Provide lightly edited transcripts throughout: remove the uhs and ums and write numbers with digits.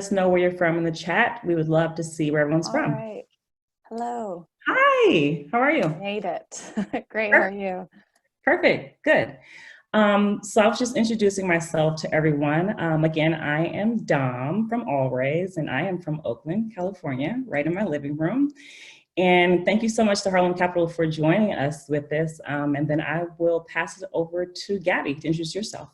us know where you're from in the chat. We would love to see where everyone's All from. right. Hello. Hi, how are you? Made it. Great. How are Per- you? Perfect, good. So I was just introducing myself to everyone. Again, I am Dom from Always, and I am from Oakland, California, right in my living room. And thank you so much to Harlem Capital for joining us with this. And then I will pass it over to Gabby to introduce yourself.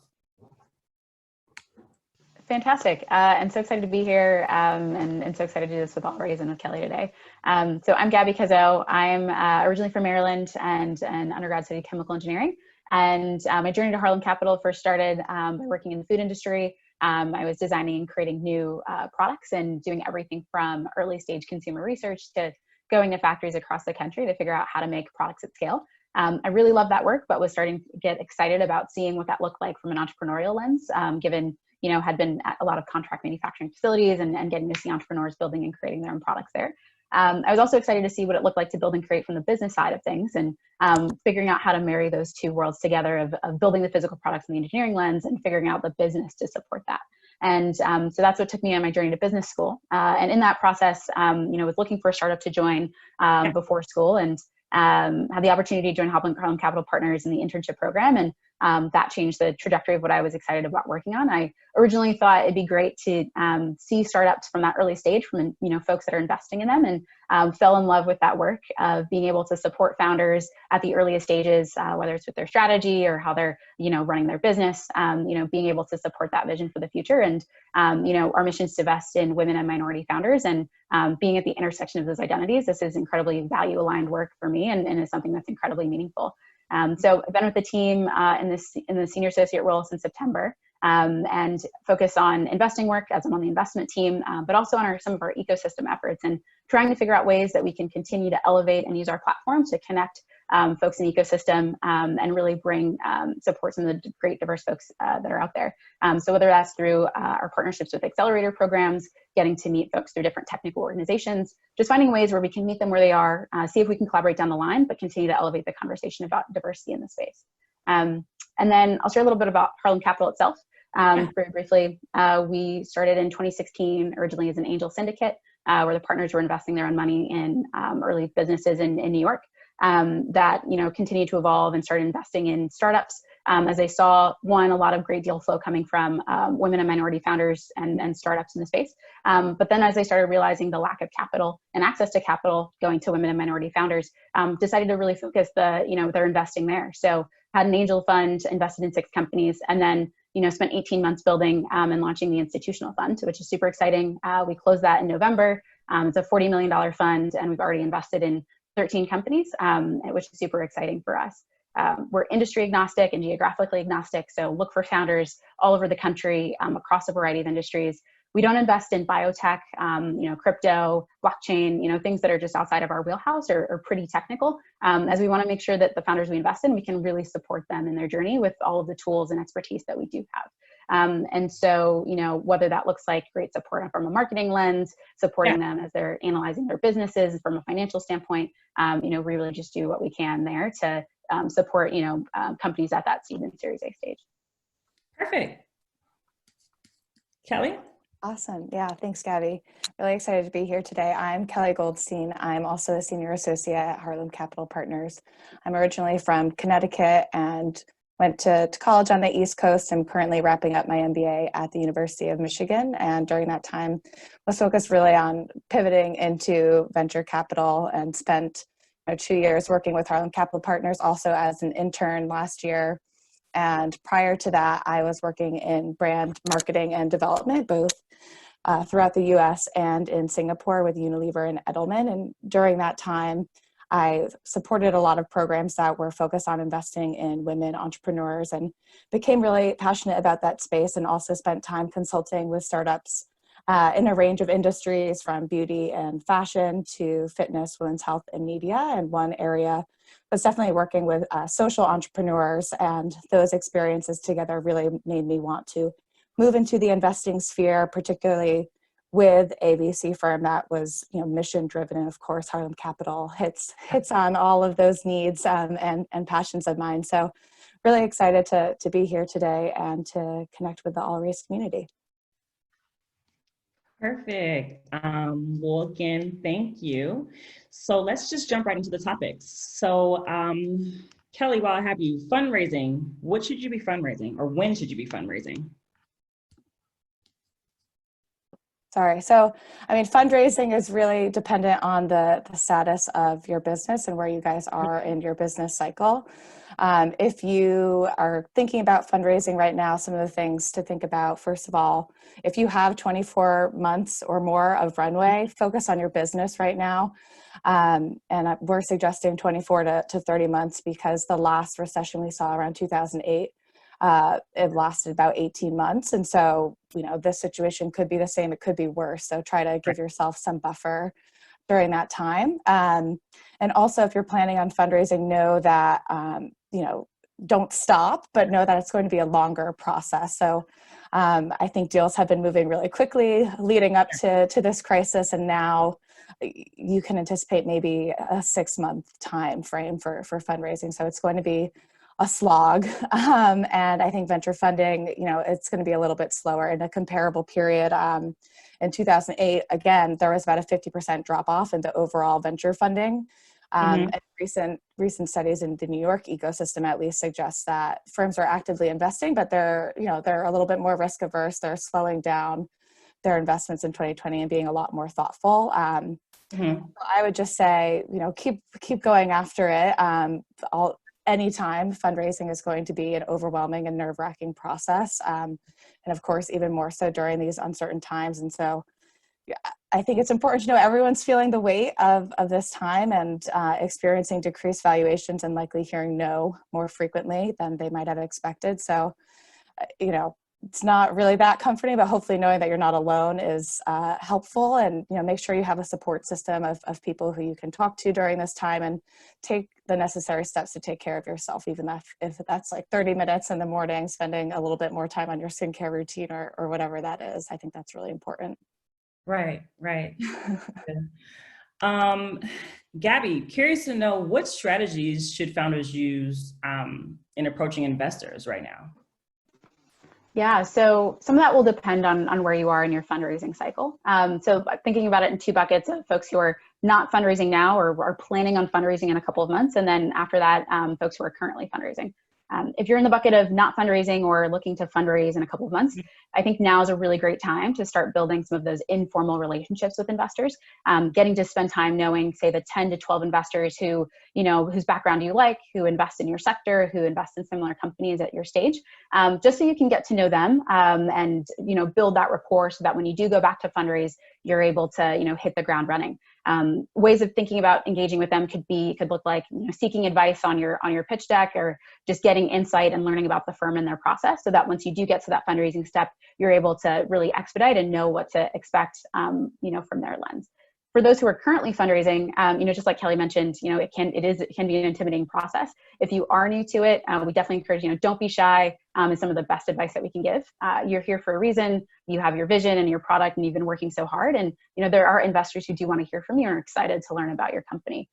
Fantastic. And so excited to be here and so excited to do this with Always and with Kelly today. So I'm Gabby Cazaeu. I'm originally from Maryland and an undergrad studied chemical engineering. And my journey to Harlem Capital first started by working in the food industry. I was designing and creating new products and doing everything from early stage consumer research to going to factories across the country to figure out how to make products at scale. I really loved that work, but was starting to get excited about seeing what that looked like from an entrepreneurial lens, given had been at a lot of contract manufacturing facilities and getting to see entrepreneurs building and creating their own products there. I was also excited to see what it looked like to build and create from the business side of things and figuring out how to marry those two worlds together of building the physical products in the engineering lens and figuring out the business to support that. And so that's what took me on my journey to business school. And in that process, was looking for a startup to join before school and had the opportunity to join Harlem Capital Partners in the internship program. And that changed the trajectory of what I was excited about working on. I originally thought it'd be great to see startups from that early stage from, folks that are investing in them, and fell in love with that work of being able to support founders at the earliest stages, whether it's with their strategy or how they're, running their business, being able to support that vision for the future. And, our mission is to invest in women and minority founders, and being at the intersection of those identities. This is incredibly value aligned work for me and is something that's incredibly meaningful. So I've been with the team in the senior associate role since September, and focus on investing work as I'm on the investment team, but also on some of our ecosystem efforts and trying to figure out ways that we can continue to elevate and use our platform to connect folks in the ecosystem and really bring support some of the great diverse folks that are out there. So whether that's through our partnerships with accelerator programs, getting to meet folks through different technical organizations, just finding ways where we can meet them where they are, see if we can collaborate down the line, but continue to elevate the conversation about diversity in the space. And then I'll share a little bit about Harlem Capital itself. Very briefly, we started in 2016 originally as an angel syndicate, where the partners were investing their own money in early businesses in New York that continued to evolve and started investing in startups as they saw, a lot of great deal flow coming from women and minority founders and startups in the space. But then as they started realizing the lack of capital and access to capital going to women and minority founders, decided to really focus their investing there. So had an angel fund, invested in 6 companies, and then spent 18 months building and launching the institutional fund, which is super exciting. We closed that in November. It's a $40 million fund, and we've already invested in 13 companies, which is super exciting for us. We're industry agnostic and geographically agnostic, so look for founders all over the country across a variety of industries. We don't invest in biotech, crypto, blockchain, things that are just outside of our wheelhouse or pretty technical, as we want to make sure that the founders we invest in, we can really support them in their journey with all of the tools and expertise that we do have. And so, whether that looks like great support from a marketing lens, supporting them as they're analyzing their businesses from a financial standpoint, we really just do what we can there to support, companies at that seed and Series A stage. Perfect. Kelly? Awesome. Yeah, thanks, Gabby. Really excited to be here today. I'm Kelly Goldstein. I'm also a senior associate at Harlem Capital Partners. I'm originally from Connecticut and went to college on the East Coast. I'm currently wrapping up my MBA at the University of Michigan. And during that time, was focused really on pivoting into venture capital and spent 2 years working with Harlem Capital Partners, also as an intern last year. And prior to that, I was working in brand marketing and development, both throughout the US and in Singapore with Unilever and Edelman. And during that time, I supported a lot of programs that were focused on investing in women entrepreneurs and became really passionate about that space, and also spent time consulting with startups in a range of industries from beauty and fashion to fitness, women's health, and media. And one area was definitely working with social entrepreneurs, and those experiences together really made me want to move into the investing sphere, particularly with a VC firm that was, mission driven. And of course, Harlem Capital hits on all of those needs and passions of mine. So really excited to be here today and to connect with the All Race community. Perfect. Well, again, thank you. So let's just jump right into the topics. So, Kelly, while I have you, fundraising, what should you be fundraising or when should you be fundraising? Sorry. So, I mean, fundraising is really dependent on the status of your business and where you guys are in your business cycle. If you are thinking about fundraising right now, some of the things to think about, first of all, if you have 24 months or more of runway, focus on your business right now. We're suggesting 24 to 30 months because the last recession we saw around 2008, it lasted about 18 months. And so, this situation could be the same, it could be worse. So try to give yourself some buffer during that time. And also if you're planning on fundraising, know that, don't stop, but know that it's going to be a longer process. So I think deals have been moving really quickly leading up to this crisis. And now you can anticipate maybe a 6-month time frame for fundraising. So it's going to be a slog. And I think venture funding, it's going to be a little bit slower in a comparable period. In 2008, again, there was about a 50% drop off in the overall venture funding. And recent studies in the New York ecosystem at least suggest that firms are actively investing, but they're a little bit more risk averse. They're slowing down their investments in 2020 and being a lot more thoughtful. I would just say, keep going after it. Anytime fundraising is going to be an overwhelming and nerve-wracking process. And of course, even more so during these uncertain times. And so I think it's important to know everyone's feeling the weight of this time and experiencing decreased valuations and likely hearing no more frequently than they might have expected. So, it's not really that comforting, but hopefully knowing that you're not alone is helpful. And make sure you have a support system of people who you can talk to during this time and take the necessary steps to take care of yourself, even if that's like 30 minutes in the morning, spending a little bit more time on your skincare routine or whatever that is. I think that's really important. Right. Gabby, curious to know what strategies should founders use in approaching investors right now? Yeah, so some of that will depend on where you are in your fundraising cycle. So thinking about it in two buckets of folks who are not fundraising now or are planning on fundraising in a couple of months. And then after that, folks who are currently fundraising. If you're in the bucket of not fundraising or looking to fundraise in a couple of months, I think now is a really great time to start building some of those informal relationships with investors, getting to spend time knowing, say, the 10 to 12 investors who, whose background you like, who invest in your sector, who invest in similar companies at your stage, just so you can get to know them and, build that rapport so that when you do go back to fundraise, you're able to, hit the ground running. Ways of thinking about engaging with them could look like seeking advice on your from deck or just getting insight and learning about the firm and their process so that once you do get to that fundraising step, you're able to really expedite and know what to expect from their lens. For those who are currently fundraising, just like Kelly mentioned, it can be an intimidating process. If you are new to it, we definitely encourage, don't be shy. Is some of the best advice that we can give. You're here for a reason. You have your vision and your product, and you've been working so hard. And there are investors who do want to hear from you and are excited to learn about your company.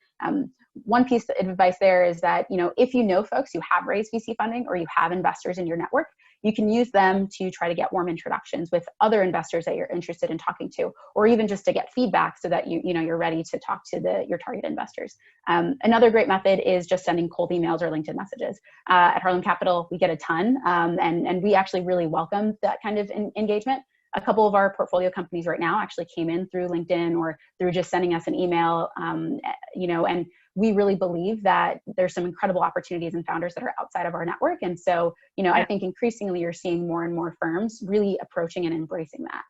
One piece of advice there is that if you know folks who have raised VC funding or you have investors in your network, you can use them to try to get warm introductions with other investors that you're interested in talking to, or even just to get feedback so that you're ready to talk to your target investors. Another great method is just sending cold emails or LinkedIn messages. At Harlem Capital, we get a ton, and we actually really welcome that kind of engagement. A couple of our portfolio companies right now actually came in through LinkedIn or through just sending us an email, and we really believe that there's some incredible opportunities and founders that are outside of our network. And so, I think increasingly you're seeing more and more firms really approaching and embracing that.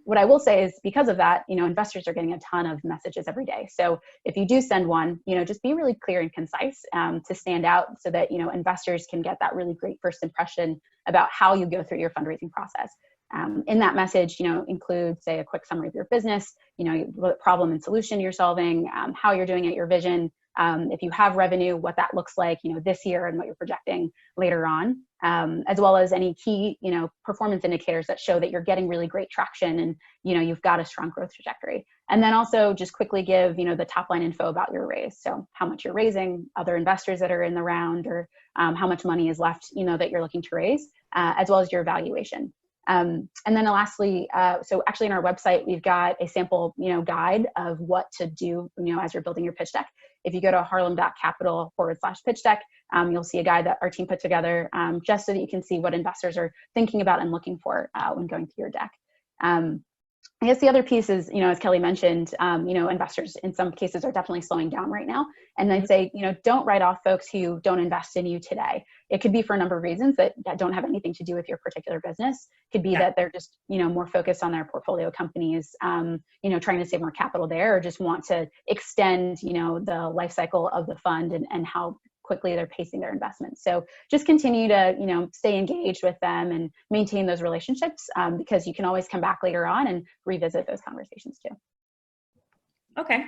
What I will say is because of that, investors are getting a ton of messages every day. So if you do send one, just be really clear and concise to stand out so that, investors can get that really great first impression about how you go through your fundraising process. In that message, include, say, a quick summary of your business, what problem and solution you're solving, how you're doing it, your vision, if you have revenue, what that looks like, this year and what you're projecting later on, as well as any key, performance indicators that show that you're getting really great traction and, you've got a strong growth trajectory. And then also just quickly give, the top line info about your raise. So how much you're raising, other investors that are in the round, or how much money is left, that you're looking to raise, as well as your valuation. And then lastly, so actually in our website, we've got a sample, guide of what to do, as you're building your pitch deck. If you go to harlem.capital/pitch deck, you'll see a guide that our team put together just so that you can see what investors are thinking about and looking for when going through your deck. I guess the other piece is, as Kelly mentioned, investors in some cases are definitely slowing down right now. And I'd say, don't write off folks who don't invest in you today. It could be for a number of reasons that don't have anything to do with your particular business. Could be that they're just, more focused on their portfolio companies, trying to save more capital there, or just want to extend, the life cycle of the fund and how quickly they're pacing their investments. So just continue to, stay engaged with them and maintain those relationships because you can always come back later on and revisit those conversations too. Okay,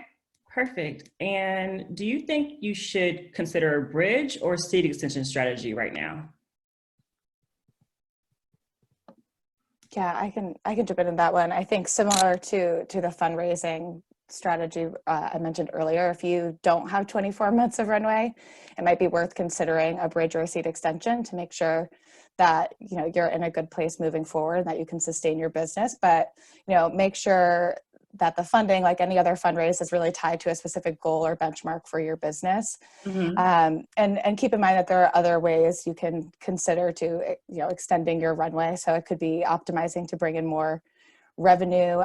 perfect. And do you think you should consider a bridge or seed extension strategy right now? Yeah, I can jump in that one. I think similar to the fundraising strategy I mentioned earlier, if you don't have 24 months of runway, it might be worth considering a bridge or a seed extension to make sure that you're in a good place moving forward, that you can sustain your business. But make sure that the funding, like any other fundraise, is really tied to a specific goal or benchmark for your business. And keep in mind that there are other ways you can consider to extending your runway. So it could be optimizing to bring in more revenue.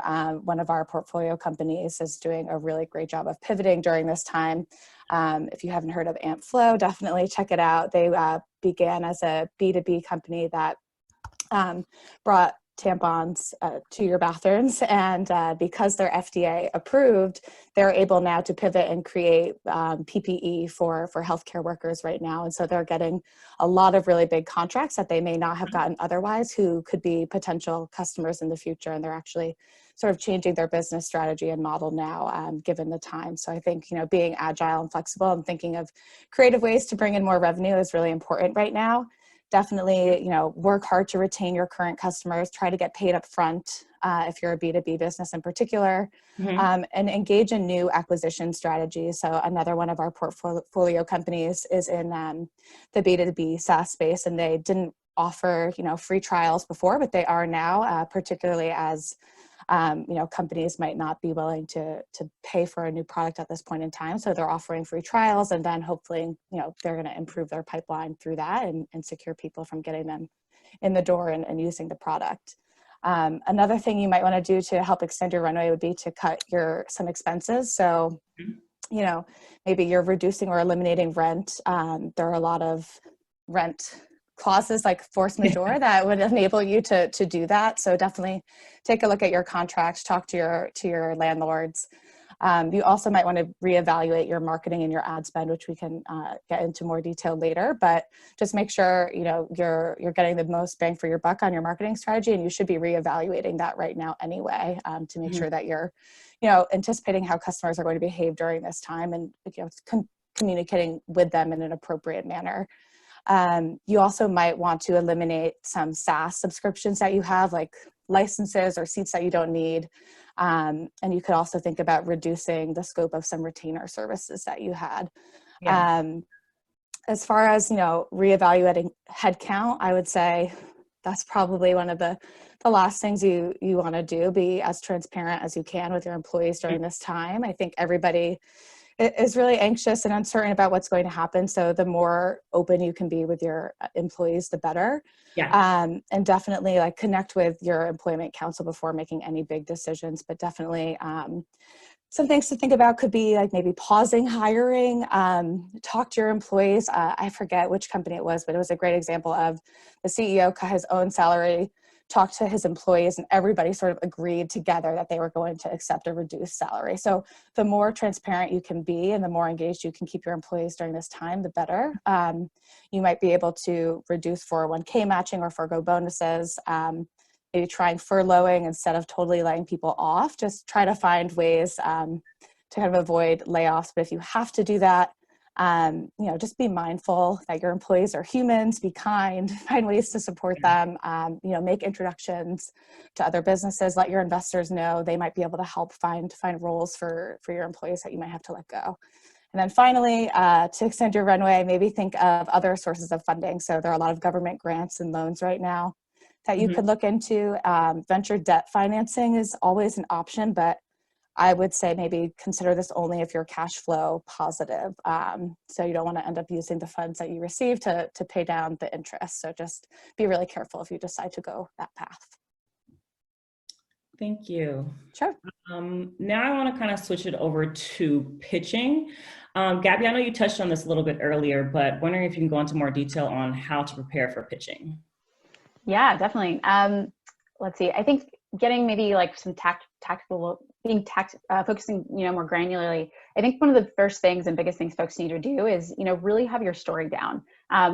One of our portfolio companies is doing a really great job of pivoting during this time. If you haven't heard of AmpFlow, definitely check it out. They began as a B2B company that brought tampons to your bathrooms, and because they're FDA approved, they're able now to pivot and create PPE for healthcare workers right now. And so they're getting a lot of really big contracts that they may not have gotten otherwise, who could be potential customers in the future. And they're actually sort of changing their business strategy and model now, given the time. So I think being agile and flexible and thinking of creative ways to bring in more revenue is really important right now. Definitely, work hard to retain your current customers, try to get paid up front if you're a B2B business in particular, and engage in new acquisition strategies. So another one of our portfolio companies is in the B2B SaaS space, and they didn't offer, free trials before, but they are now, particularly as companies might not be willing to pay for a new product at this point in time. So they're offering free trials, and then hopefully, they're going to improve their pipeline through that and secure people from getting them in the door and using the product. Another thing you might want to do to help extend your runway would be to cut some expenses. So, maybe you're reducing or eliminating rent. There are a lot of rent clauses like force majeure that would enable you to do that. So definitely take a look at your contracts, talk to your landlords. You also might want to reevaluate your marketing and your ad spend, which we can get into more detail later, but just make sure, you're getting the most bang for your buck on your marketing strategy, and you should be reevaluating that right now anyway, to make sure that you're, anticipating how customers are going to behave during this time and, communicating with them in an appropriate manner. You also might want to eliminate some SaaS subscriptions that you have, like licenses or seats that you don't need. And you could also think about reducing the scope of some retainer services that you had. Yeah. As far as, reevaluating headcount, I would say that's probably one of the last things you want to do. Be as transparent as you can with your employees during this time. I think everybody is really anxious and uncertain about what's going to happen. So the more open you can be with your employees, the better. Yeah. And definitely connect with your employment counsel before making any big decisions, but definitely some things to think about could be maybe pausing hiring, talk to your employees. I forget which company it was, but it was a great example of the CEO cut his own salary, talked to his employees, and everybody sort of agreed together that they were going to accept a reduced salary. So the more transparent you can be and the more engaged you can keep your employees during this time, the better. You might be able to reduce 401k matching or forgo bonuses, maybe trying furloughing instead of totally laying people off. Just try to find ways to kind of avoid layoffs. But if you have to do that, just be mindful that your employees are humans, be kind, find ways to support them, make introductions to other businesses, let your investors know they might be able to help find roles for your employees that you might have to let go. And then finally, to extend your runway, maybe think of other sources of funding. So there are a lot of government grants and loans right now that you could look into. Venture debt financing is always an option, but I would say maybe consider this only if you're cash flow positive. So you don't want to end up using the funds that you receive to pay down the interest. So just be really careful if you decide to go that path. Thank you. Sure. Now I want to kind of switch it over to pitching. Gabby, I know you touched on this a little bit earlier, but wondering if you can go into more detail on how to prepare for pitching. Yeah, definitely. Let's see. I think getting maybe like some tactical, focusing, more granularly. I think one of the first things and biggest things folks need to do is, really have your story down.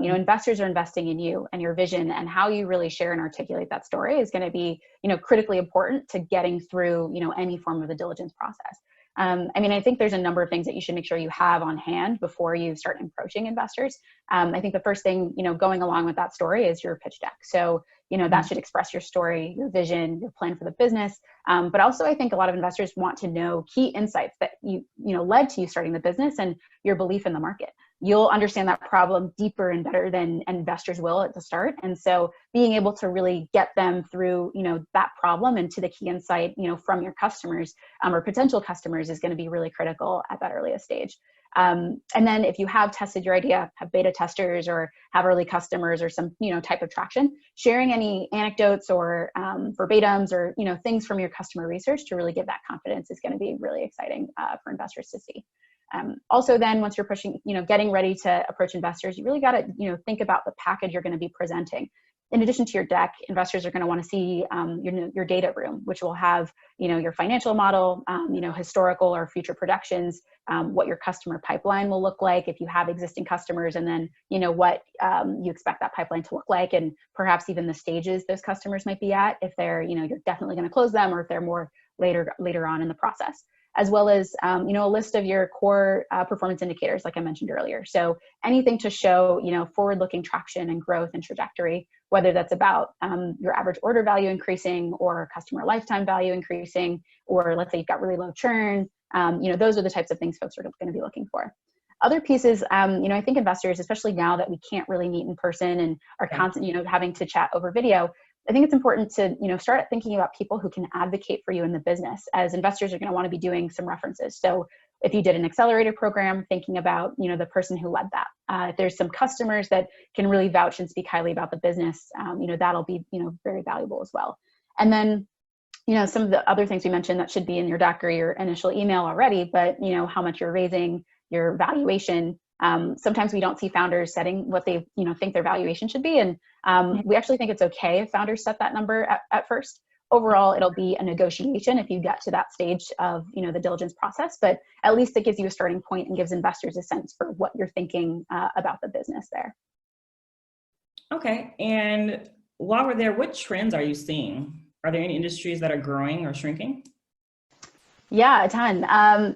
Investors are investing in you and your vision, and how you really share and articulate that story is going to be, critically important to getting through, any form of the diligence process. I think there's a number of things that you should make sure you have on hand before you start approaching investors. I think the first thing, going along with that story is your pitch deck. So, that should express your story, your vision, your plan for the business. But also, I think a lot of investors want to know key insights that led to you starting the business and your belief in the market. You'll understand that problem deeper and better than investors will at the start. And so being able to really get them through, that problem and to the key insight, from your customers or potential customers is going to be really critical at that earliest stage. And then if you have tested your idea, have beta testers or have early customers or some, type of traction, sharing any anecdotes or verbatims or, things from your customer research to really give that confidence is going to be really exciting for investors to see. Also then once you're pushing, getting ready to approach investors, you really got to, think about the package you're going to be presenting. In addition to your deck, investors are going to want to see your data room, which will have, your financial model, historical or future projections, what your customer pipeline will look like if you have existing customers, and then, what you expect that pipeline to look like, and perhaps even the stages those customers might be at, if they're, you're definitely going to close them, or if they're more later on in the process. As well as, a list of your core performance indicators, like I mentioned earlier. So anything to show, forward-looking traction and growth and trajectory, whether that's about your average order value increasing or customer lifetime value increasing, or let's say you've got really low churn, those are the types of things folks are going to be looking for. Other pieces, I think investors, especially now that we can't really meet in person and are constantly, having to chat over video, I think it's important to, start thinking about people who can advocate for you in the business, as investors are going to want to be doing some references. So if you did an accelerator program, thinking about, the person who led that. If there's some customers that can really vouch and speak highly about the business, that'll be, very valuable as well. And then, some of the other things we mentioned that should be in your deck or your initial email already, but, how much you're raising, your valuation. Sometimes we don't see founders setting what they, think their valuation should be. And we actually think it's okay if founders set that number at first. Overall, it'll be a negotiation if you get to that stage of, the diligence process, but at least it gives you a starting point and gives investors a sense for what you're thinking about the business there. Okay. And while we're there, what trends are you seeing? Are there any industries that are growing or shrinking? Yeah, a ton.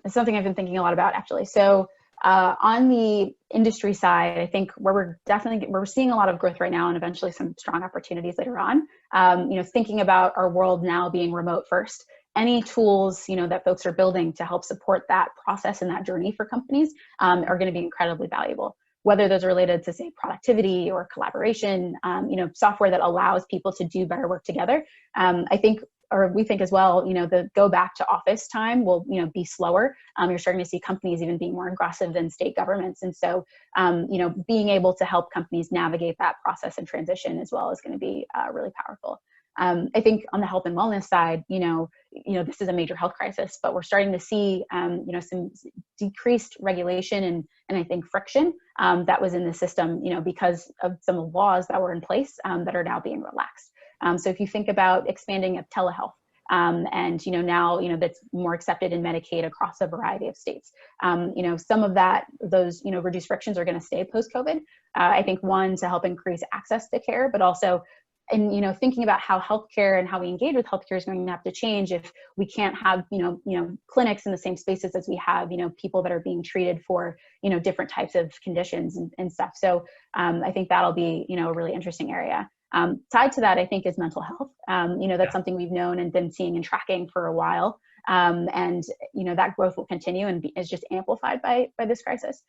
It's something I've been thinking a lot about, actually. So on the industry side, I think where we're seeing a lot of growth right now, and eventually some strong opportunities later on, thinking about our world now being remote first, any tools, that folks are building to help support that process and that journey for companies are going to be incredibly valuable. Whether those are related to, say, productivity or collaboration, software that allows people to do better work together. We think as well, the go back to office time will, be slower. You're starting to see companies even being more aggressive than state governments. And so, being able to help companies navigate that process and transition as well is going to be really powerful. I think on the health and wellness side, this is a major health crisis, but we're starting to see, some decreased regulation and I think friction that was in the system, because of some laws that were in place that are now being relaxed. So if you think about expanding of telehealth, and now that's more accepted in Medicaid across a variety of states. Some of those reduced frictions are going to stay post-COVID. I think one, to help increase access to care, but also thinking about how healthcare and how we engage with healthcare is going to have to change if we can't have clinics in the same spaces as we have people that are being treated for different types of conditions and stuff. So I think that'll be a really interesting area. Tied to that, I think, is mental health. That's something we've known and been seeing and tracking for a while. And that growth will continue and is just amplified by this crisis.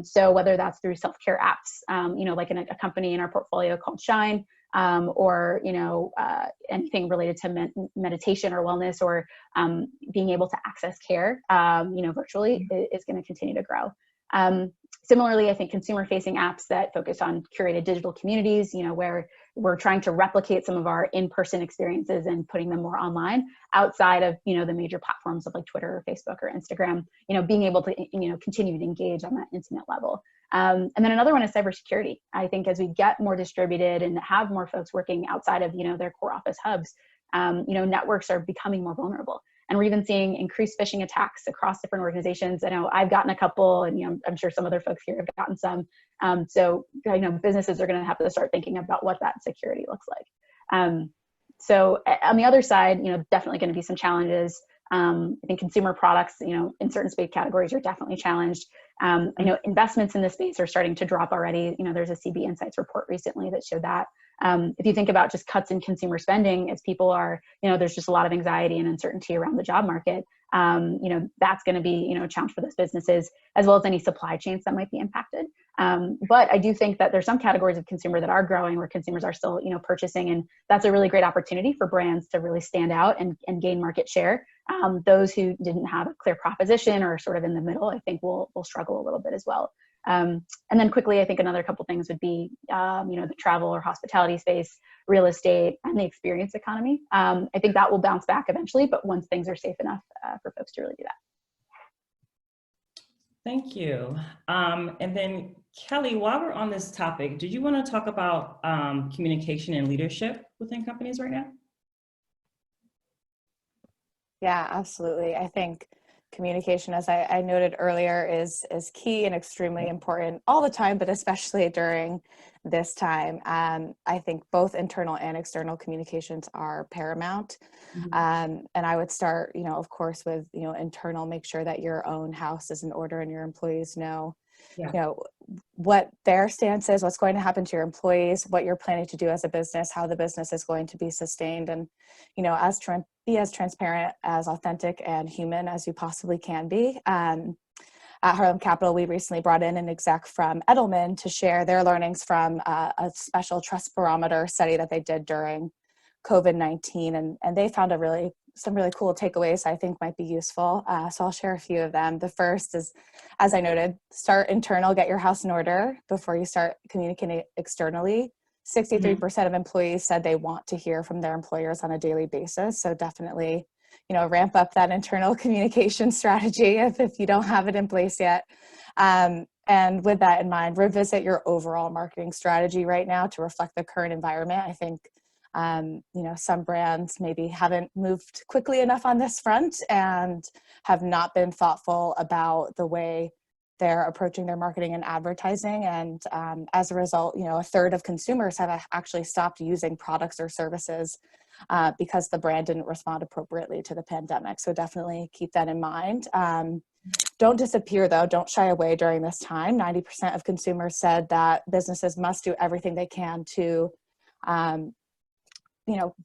So whether that's through self-care apps, like in a company in our portfolio called Shine, or, anything related to meditation or wellness, or being able to access care, virtually is going to continue to grow. Similarly, I think consumer-facing apps that focus on curated digital communities, where we're trying to replicate some of our in-person experiences and putting them more online outside of, the major platforms of like Twitter or Facebook or Instagram, being able to, continue to engage on that intimate level. And then another one is cybersecurity. I think as we get more distributed and have more folks working outside of, their core office hubs, networks are becoming more vulnerable. And we're even seeing increased phishing attacks across different organizations. I know I've gotten a couple, and I'm sure some other folks here have gotten some. So businesses are going to have to start thinking about what that security looks like. So on the other side, definitely going to be some challenges. I think consumer products, in certain space categories are definitely challenged. I know investments in this space are starting to drop already. There's a CB Insights report recently that showed that. If you think about just cuts in consumer spending, as people are, there's just a lot of anxiety and uncertainty around the job market. That's going to be, a challenge for those businesses, as well as any supply chains that might be impacted. But I do think that there's some categories of consumer that are growing, where consumers are still, purchasing, and that's a really great opportunity for brands to really stand out and gain market share. Those who didn't have a clear proposition or sort of in the middle, I think will struggle a little bit as well. And then quickly, I think another couple things would be, the travel or hospitality space, real estate, and the experience economy. I think that will bounce back eventually, but once things are safe enough for folks to really do that. Thank you. And then Kelly, while we're on this topic, did you want to talk about communication and leadership within companies right now? Yeah, absolutely. I think communication, as I noted earlier, is key and extremely important all the time, but especially during this time. I think both internal and external communications are paramount. And I would start, of course, with, internal, make sure that your own house is in order and your employees know, what their stance is, what's going to happen to your employees, what you're planning to do as a business, how the business is going to be sustained, and, be as transparent, as authentic and human as you possibly can be. At Harlem Capital, we recently brought in an exec from Edelman to share their learnings from a special trust barometer study that they did during COVID-19, and they found some really cool takeaways I think might be useful. So I'll share a few of them. The first is, as I noted, start internal, get your house in order before you start communicating externally. 63% of employees said they want to hear from their employers on a daily basis. So definitely, ramp up that internal communication strategy if you don't have it in place yet. And with that in mind, revisit your overall marketing strategy right now to reflect the current environment. I think some brands maybe haven't moved quickly enough on this front and have not been thoughtful about the way they're approaching their marketing and advertising. And as a result, a third of consumers have actually stopped using products or services because the brand didn't respond appropriately to the pandemic. So definitely keep that in mind. Don't disappear though, don't shy away during this time. 90% of consumers said that businesses must do everything they can to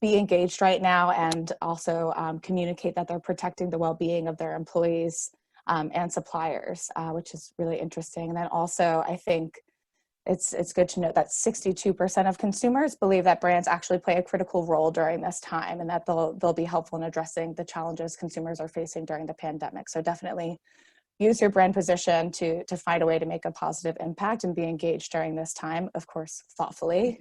be engaged right now, and also communicate that they're protecting the well-being of their employees and suppliers, which is really interesting. And then also, I think it's good to note that 62% of consumers believe that brands actually play a critical role during this time, and that they'll be helpful in addressing the challenges consumers are facing during the pandemic. So definitely use your brand position to find a way to make a positive impact and be engaged during this time, of course, thoughtfully.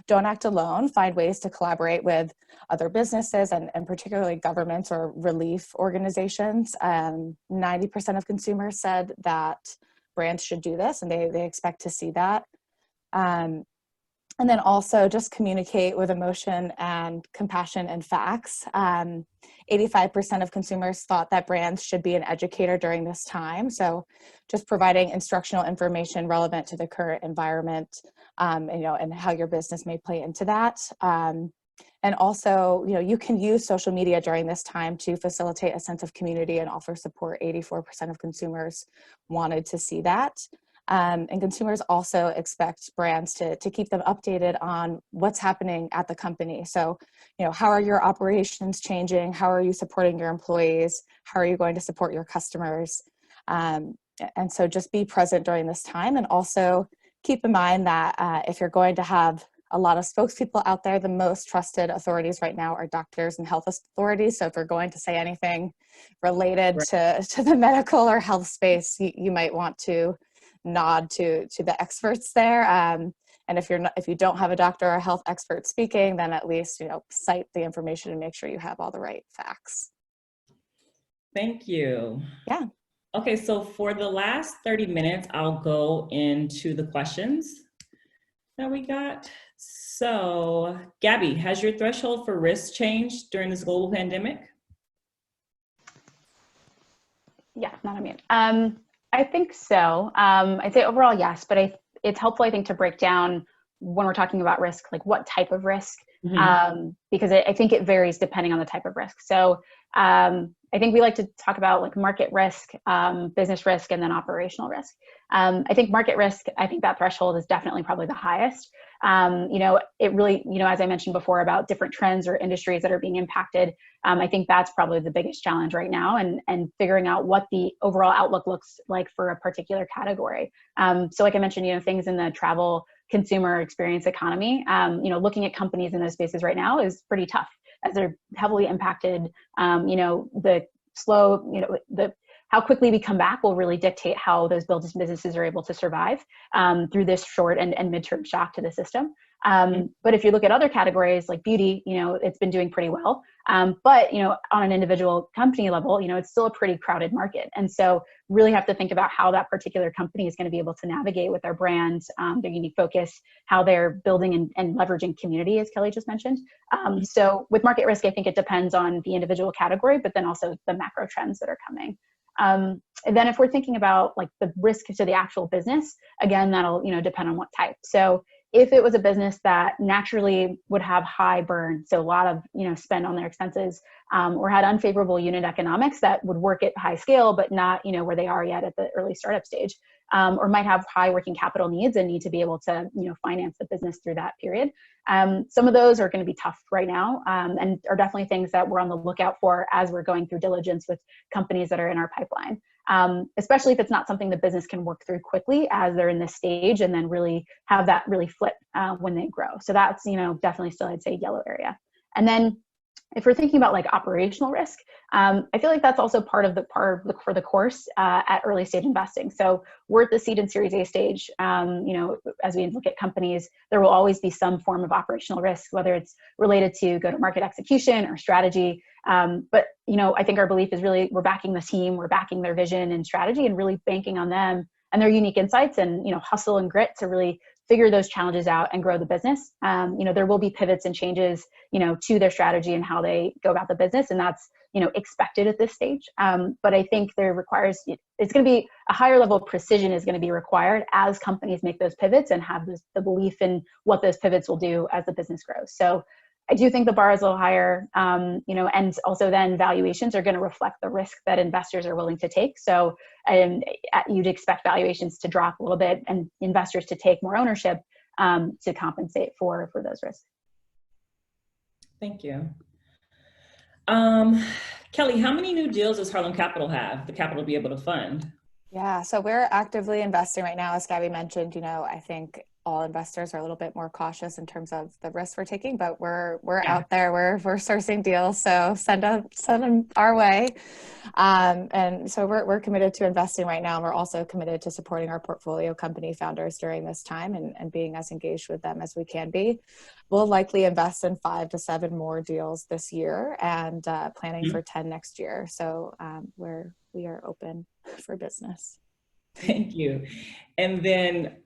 Don't act alone. Find ways to collaborate with other businesses and particularly governments or relief organizations. 90% of consumers said that brands should do this, and they expect to see that. And then also just communicate with emotion and compassion and facts. 85% of consumers thought that brands should be an educator during this time. So just providing instructional information relevant to the current environment, and how your business may play into that. And also, you can use social media during this time to facilitate a sense of community and offer support. 84% of consumers wanted to see that. And consumers also expect brands to keep them updated on what's happening at the company. So, how are your operations changing? How are you supporting your employees? How are you going to support your customers? And so just be present during this time, and also keep in mind that if you're going to have a lot of spokespeople out there. The most trusted authorities right now are doctors and health authorities. So if we're going to say anything related to the medical or health space, you might want to nod to the experts there. And if you don't have a doctor or a health expert speaking, then at least, cite the information and make sure you have all the right facts. Thank you. Yeah. Okay, so for the last 30 minutes, I'll go into the questions that we got. So, Gabby, has your threshold for risk changed during this global pandemic? Yeah, not on mute. I think so. I'd say overall, yes, but it's helpful, I think, to break down when we're talking about risk, like what type of risk, because I think it varies depending on the type of risk. So I think we like to talk about like market risk, business risk, and then operational risk. I think market risk, I think that threshold is definitely probably the highest. It really, as I mentioned before about different trends or industries that are being impacted, I think that's probably the biggest challenge right now, and figuring out what the overall outlook looks like for a particular category. So like I mentioned, things in the travel, consumer experience economy, looking at companies in those spaces right now is pretty tough, as they're heavily impacted. The slow, how quickly we come back will really dictate how those businesses are able to survive through this short and midterm shock to the system. But if you look at other categories like beauty, it's been doing pretty well. But, on an individual company level, it's still a pretty crowded market. And so really have to think about how that particular company is going to be able to navigate with their brands, their unique focus, how they're building and leveraging community, as Kelly just mentioned. So with market risk, I think it depends on the individual category, but then also the macro trends that are coming. And then if we're thinking about like the risk to the actual business, again, that'll, depend on what type. So if it was a business that naturally would have high burn, so a lot of, spend on their expenses, or had unfavorable unit economics that would work at high scale, but not, where they are yet at the early startup stage, or might have high working capital needs and need to be able to, finance the business through that period. Some of those are going to be tough right now, and are definitely things that we're on the lookout for as we're going through diligence with companies that are in our pipeline. Especially if it's not something the business can work through quickly as they're in this stage, and then really have that really flip when they grow. So that's, definitely still, I'd say, yellow area. And then if we're thinking about like operational risk, I feel like that's also part for the course at early stage investing. So we're at the seed and Series A stage. As we look at companies, there will always be some form of operational risk, whether it's related to go-to-market execution or strategy. But I think our belief is really we're backing the team, we're backing their vision and strategy, and really banking on them and their unique insights and hustle and grit to really figure those challenges out and grow the business. There will be pivots and changes, to their strategy and how they go about the business, and that's expected at this stage. But I think it's going to be a higher level of precision is going to be required as companies make those pivots and have the belief in what those pivots will do as the business grows. So I do think the bar is a little higher, and also then valuations are going to reflect the risk that investors are willing to take. So you'd expect valuations to drop a little bit and investors to take more ownership to compensate for those risks. Thank you. Kelly, how many new deals does Harlem Capital have, the capital to be able to fund? Yeah, so we're actively investing right now. As Gabby mentioned, I think all investors are a little bit more cautious in terms of the risks we're taking, but we're out there, we're sourcing deals, so send them our way. And so we're committed to investing right now, and we're also committed to supporting our portfolio company founders during this time and being as engaged with them as we can be. We'll likely invest in 5 to 7 more deals this year, and planning for 10 next year. So we are open for business. Thank you. And then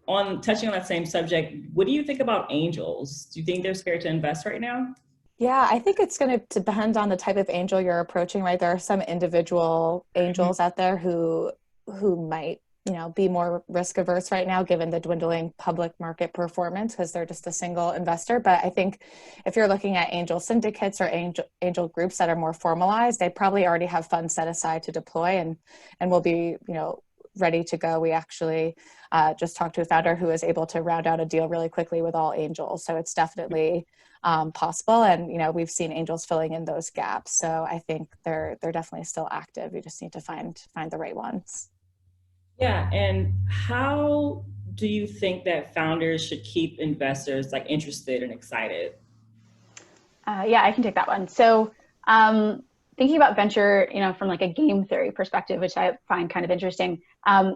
touching on that same subject, what do you think about angels? Do you think they're scared to invest right now? Yeah, I think it's going to depend on the type of angel you're approaching, right? There are some individual angels out there who might, be more risk averse right now, given the dwindling public market performance, because they're just a single investor. But I think if you're looking at angel syndicates or angel groups that are more formalized, they probably already have funds set aside to deploy and will be, ready to go. We actually just talked to a founder who was able to round out a deal really quickly with all angels. So it's definitely possible. And, we've seen angels filling in those gaps. So I think they're definitely still active. You just need to find the right ones. Yeah. And how do you think that founders should keep investors like interested and excited? Yeah, I can take that one. So thinking about venture, from like a game theory perspective, which I find kind of interesting,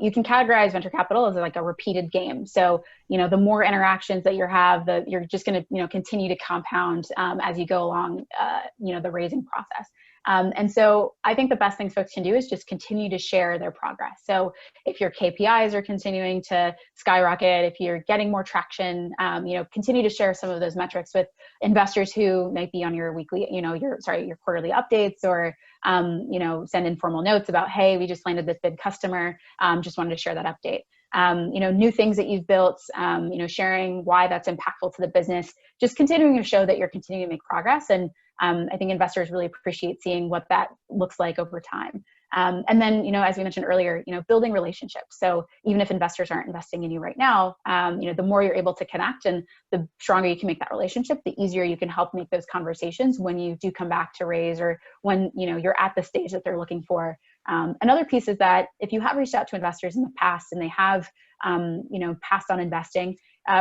you can categorize venture capital as like a repeated game. So, the more interactions that you're just going to, continue to compound as you go along, the raising process. And so I think the best things folks can do is just continue to share their progress. So if your KPIs are continuing to skyrocket, if you're getting more traction, continue to share some of those metrics with investors who might be on your weekly, your quarterly updates, or, send informal notes about, hey, we just landed this big customer. Just wanted to share that update. New things that you've built, sharing why that's impactful to the business, just continuing to show that you're continuing to make progress. And I think investors really appreciate seeing what that looks like over time. And then, as we mentioned earlier, building relationships. So even if investors aren't investing in you right now, the more you're able to connect and the stronger you can make that relationship, the easier you can help make those conversations when you do come back to raise, or when, you're at the stage that they're looking for. Another piece is that if you have reached out to investors in the past and they have, passed on investing,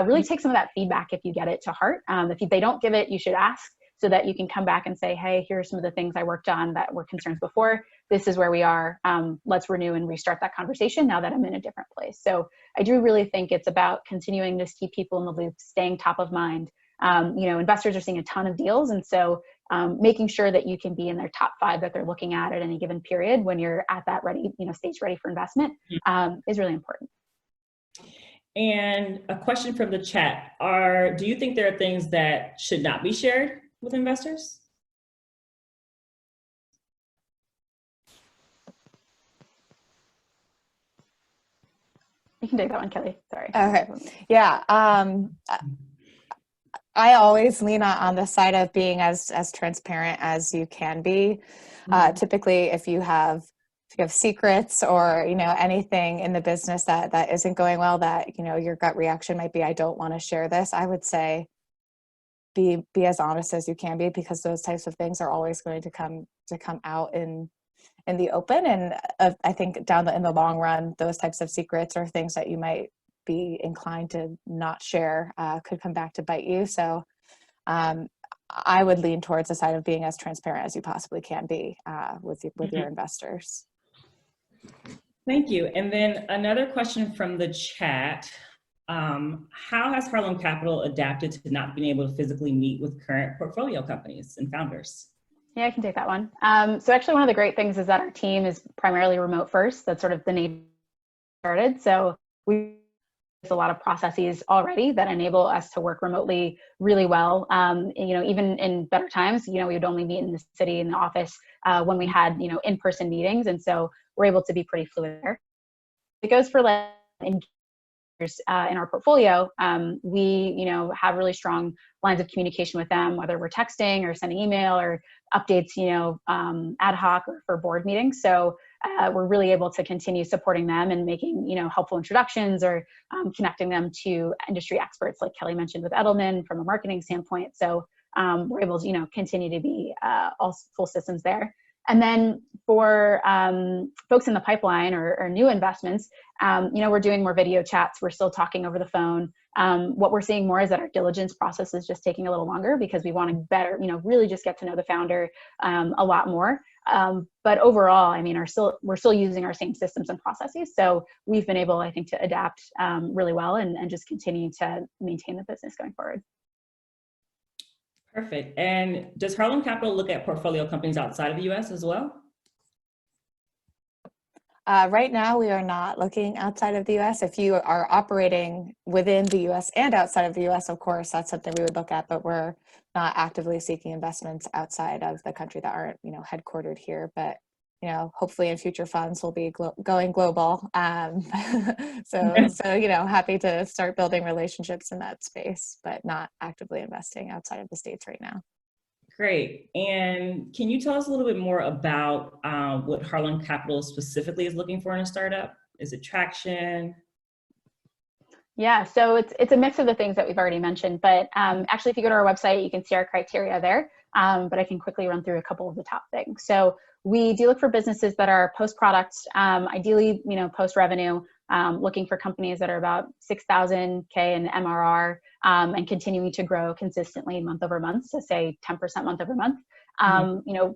really take some of that feedback if you get it to heart. If they don't give it, you should ask, so that you can come back and say, hey, here are some of the things I worked on that were concerns before. This is where we are. Let's renew and restart that conversation now that I'm in a different place. So I do really think it's about continuing to keep people in the loop, staying top of mind. Investors are seeing a ton of deals. And so making sure that you can be in their top 5 that they're looking at any given period when you're at that ready, stage ready for investment, is really important. And a question from the chat, do you think there are things that should not be shared with investors? You can take that one, Kelly. Sorry. Okay. Yeah. I always lean on the side of being as transparent as you can be. Typically, if you have secrets or anything in the business that isn't going well, that your gut reaction might be, I don't want to share this, I would say be as honest as you can be, because those types of things are always going to come out in the open. And I think in the long run, those types of secrets or things that you might be inclined to not share could come back to bite you. So I would lean towards the side of being as transparent as you possibly can be with your investors. Thank you. And then another question from the chat. How has Harlem Capital adapted to not being able to physically meet with current portfolio companies and founders? Yeah, I can take that one. So actually one of the great things is that our team is primarily remote first. That's sort of the nature started. So we have a lot of processes already that enable us to work remotely really well. Even in better times, we would only meet in the city, in the office, when we had, in-person meetings. And so we're able to be pretty fluid there. It goes for in our portfolio, we have really strong lines of communication with them, whether we're texting or sending email or updates, ad hoc or for board meetings. So we're really able to continue supporting them and making helpful introductions, or connecting them to industry experts, like Kelly mentioned with Edelman, from a marketing standpoint. So we're able to continue to be all full systems there. And then for folks in the pipeline or new investments, we're doing more video chats. We're still talking over the phone. What we're seeing more is that our diligence process is just taking a little longer, because we want to better, really just get to know the founder a lot more. But overall, we're still using our same systems and processes. So we've been able, I think, to adapt really well and just continue to maintain the business going forward. Perfect. And does Harlem Capital look at portfolio companies outside of the US as well? Right now, we are not looking outside of the US. If you are operating within the US and outside of the US, of course, that's something we would look at, but we're not actively seeking investments outside of the country that aren't, headquartered here. But, hopefully in future funds we'll be going global. So, happy to start building relationships in that space, but not actively investing outside of the States right now. Great. And can you tell us a little bit more about what Harlem Capital specifically is looking for in a startup? Is it traction? Yeah, so it's a mix of the things that we've already mentioned, but actually if you go to our website, you can see our criteria there, but I can quickly run through a couple of the top things. So we do look for businesses that are post-product, ideally, post-revenue, looking for companies that are about 6,000 K in MRR and continuing to grow consistently month over month, so say 10% month over month.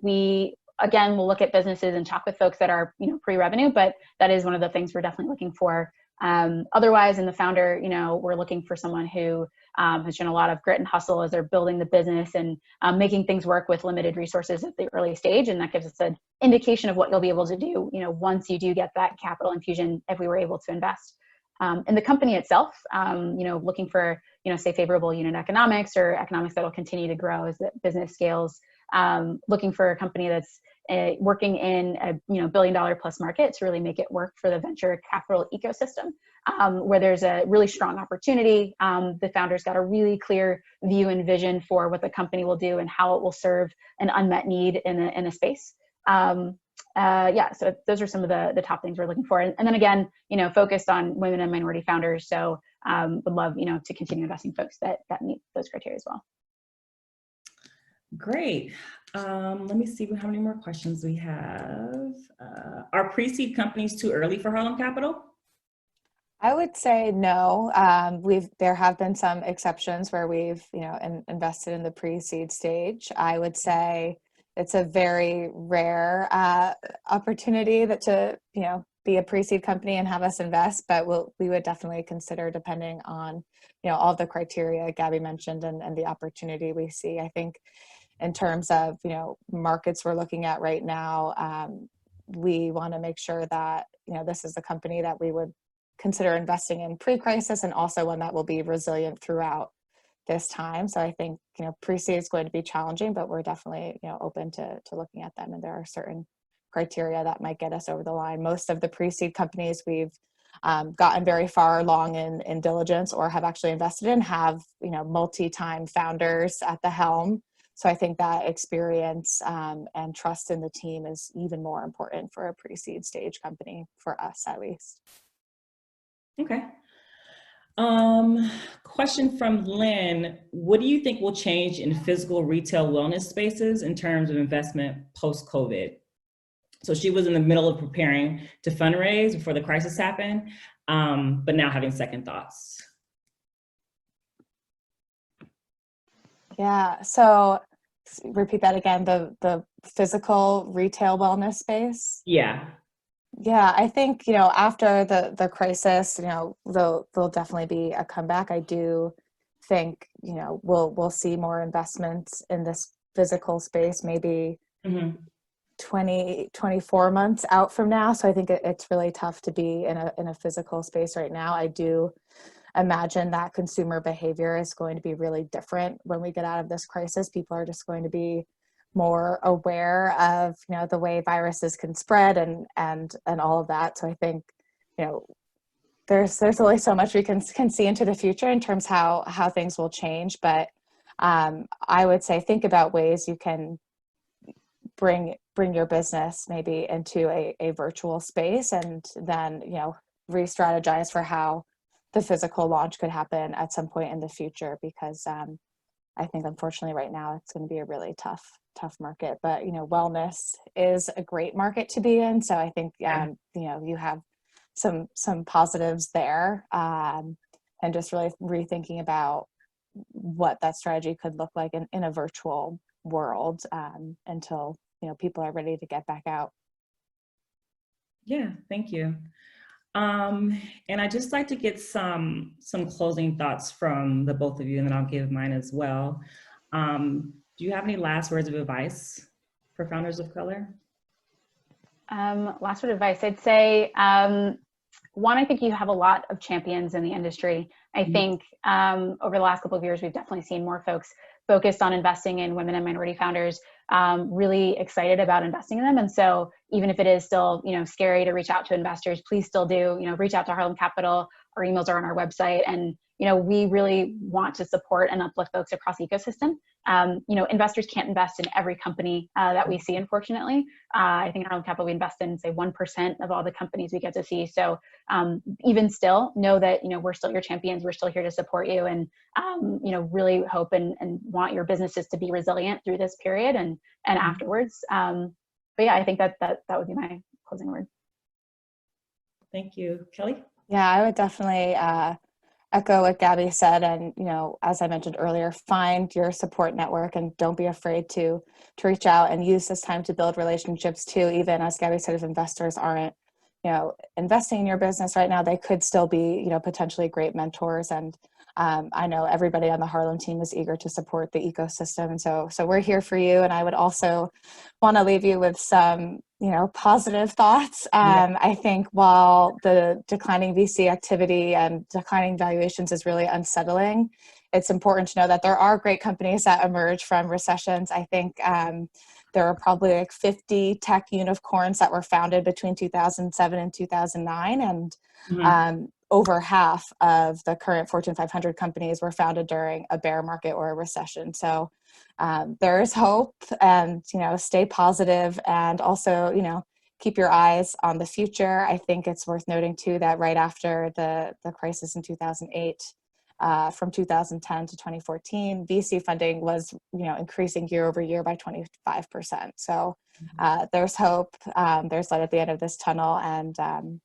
We again will look at businesses and talk with folks that are pre-revenue, but that is one of the things we're definitely looking for. Otherwise, in the founder, we're looking for someone who has shown a lot of grit and hustle as they're building the business and making things work with limited resources at the early stage. And that gives us an indication of what you'll be able to do, once you do get that capital infusion, if we were able to invest. In the company itself, looking for, say favorable unit economics or economics that will continue to grow as the business scales. Looking for a company that's working in a $1 billion plus market to really make it work for the venture capital ecosystem, where there's a really strong opportunity. The founder's got a really clear view and vision for what the company will do and how it will serve an unmet need in a space. So those are some of the top things we're looking for. And then again, focused on women and minority founders. So would love, to continue investing folks that meet those criteria as well. Great. Let me see how many more questions we have. Are pre-seed companies too early for Harlem Capital? I would say no. There have been some exceptions where we've invested in the pre-seed stage. I would say it's a very rare opportunity that to be a pre-seed company and have us invest, but we would definitely consider, depending on all the criteria Gabby mentioned and the opportunity we see. I think in terms of markets we're looking at right now, we want to make sure that this is a company that we would consider investing in pre-crisis, and also one that will be resilient throughout this time. So I think pre-seed is going to be challenging, but we're definitely open to looking at them, and there are certain criteria that might get us over the line. Most of the pre-seed companies we've gotten very far along in diligence or have actually invested in have multi-time founders at the helm. So I think that experience and trust in the team is even more important for a pre-seed stage company, for us at least. Okay. Question from Lynn. What do you think will change in physical retail wellness spaces in terms of investment post-COVID? So she was in the middle of preparing to fundraise before the crisis happened, but now having second thoughts. Yeah, so repeat that again, the physical retail wellness space? Yeah. Yeah, I think, after the crisis, there'll definitely be a comeback. I do think, we'll see more investments in this physical space, maybe 24 months out from now. So I think it's really tough to be in a physical space right now. I do imagine that consumer behavior is going to be really different when we get out of this crisis. People are just going to be more aware of the way viruses can spread and all of that. So I think there's only so much we can see into the future in terms how things will change. But I would say think about ways you can bring your business maybe into a virtual space, and then re-strategize for how the physical launch could happen at some point in the future, because I think unfortunately right now it's going to be a really tough market. But wellness is a great market to be in, so I think you have some positives there, and just really rethinking about what that strategy could look like in a virtual world until people are ready to get back out. Yeah, thank you. And I'd just like to get some closing thoughts from the both of you, and then I'll give mine as well. Do you have any last words of advice for founders of color? Last word of advice, I'd say, one, I think you have a lot of champions in the industry. I think over the last couple of years, we've definitely seen more folks focused on investing in women and minority founders, really excited about investing in them. And so even if it is still, scary to reach out to investors, please still do, reach out to Harlem Capital. Our emails are on our website, and we really want to support and uplift folks across the ecosystem. Investors can't invest in every company that we see, unfortunately. I think at Harlem Capital, we invest in, say, 1% of all the companies we get to see. So even still, know that, we're still your champions. We're still here to support you, and, really hope and want your businesses to be resilient through this period and afterwards. But yeah, I think that would be my closing word. Thank you. Kelly? Yeah, I would definitely echo what Gabby said. And, as I mentioned earlier, find your support network and don't be afraid to reach out and use this time to build relationships too. Even as Gabby said, if investors aren't, investing in your business right now, they could still be, potentially great mentors. And I know everybody on the Harlem team is eager to support the ecosystem. And so we're here for you. And I would also want to leave you with some, positive thoughts. I think while the declining VC activity and declining valuations is really unsettling, it's important to know that there are great companies that emerge from recessions. I think there are probably like 50 tech unicorns that were founded between 2007 and 2009. And over half of the current Fortune 500 companies were founded during a bear market or a recession. So there is hope, and, stay positive, and also, keep your eyes on the future. I think it's worth noting too that right after the crisis in 2008, from 2010 to 2014, VC funding was, increasing year over year by 25%. So there's hope. There's light at the end of this tunnel, and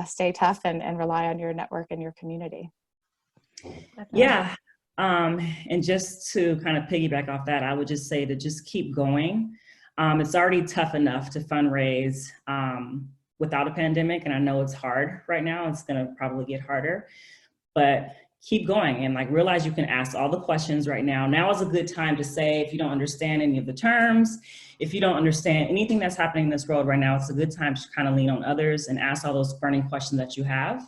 stay tough and rely on your network and your community. Yeah. And just to kind of piggyback off that, I would just say to just keep going. It's already tough enough to fundraise without a pandemic. And I know it's hard right now. It's going to probably get harder, but keep going and realize you can ask all the questions right now. Now is a good time to say, if you don't understand any of the terms, if you don't understand anything that's happening in this world right now, it's a good time to kind of lean on others and ask all those burning questions that you have.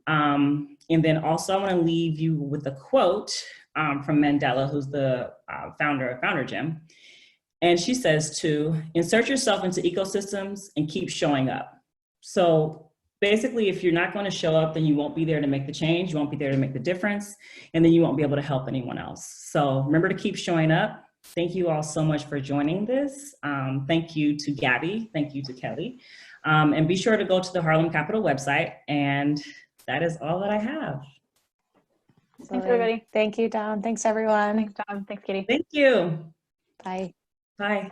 And then also I want to leave you with a quote from Mandela, who's the founder of Founder Gym. And she says to insert yourself into ecosystems and keep showing up. So basically, if you're not going to show up, then you won't be there to make the change. You won't be there to make the difference. And then you won't be able to help anyone else. So remember to keep showing up. Thank you all so much for joining this. Thank you to Gabby. Thank you to Kelly. And be sure to go to the Harlem Capital website. And that is all that I have. Thanks, everybody. Thank you, Dom. Thanks, everyone. Thanks, Dom. Thanks, Katie. Thank you. Bye. Bye.